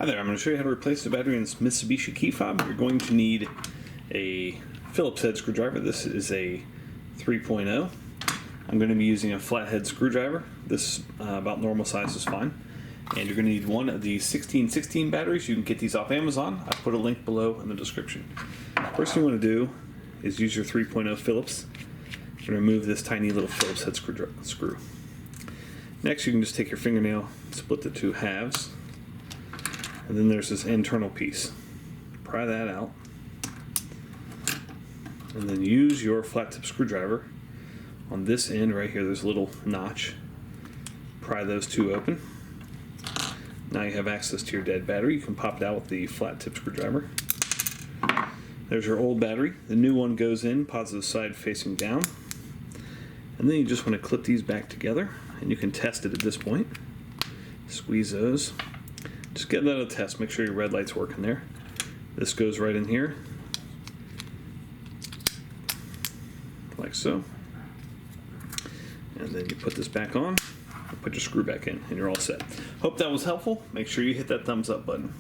Hi there, I'm going to show you how to replace the battery in this Mitsubishi key fob. You're going to need a Phillips head screwdriver. This is a 3.0. I'm going to be using a flathead screwdriver. This about normal size is fine. And you're going to need one of the 1616 batteries. You can get these off Amazon. I've put a link below in the description. First thing you want to do is use your 3.0 Phillips and remove this tiny little Phillips head screw. Next, you can just take your fingernail, split the two halves, and then there's this internal piece. Pry that out, and then use your flat tip screwdriver on this end right here. There's a little notch. Pry those two open. Now you have access to your dead battery. You can pop it out with the flat tip screwdriver. There's your old battery. The new one goes in, positive side facing down. And then you just want to clip these back together, and you can test it at this point. Squeeze those. Just get that a test. Make sure your red light's working there. This goes right in here, like so. And then you put this back on, and put your screw back in, and you're all set. Hope that was helpful. Make sure you hit that thumbs up button.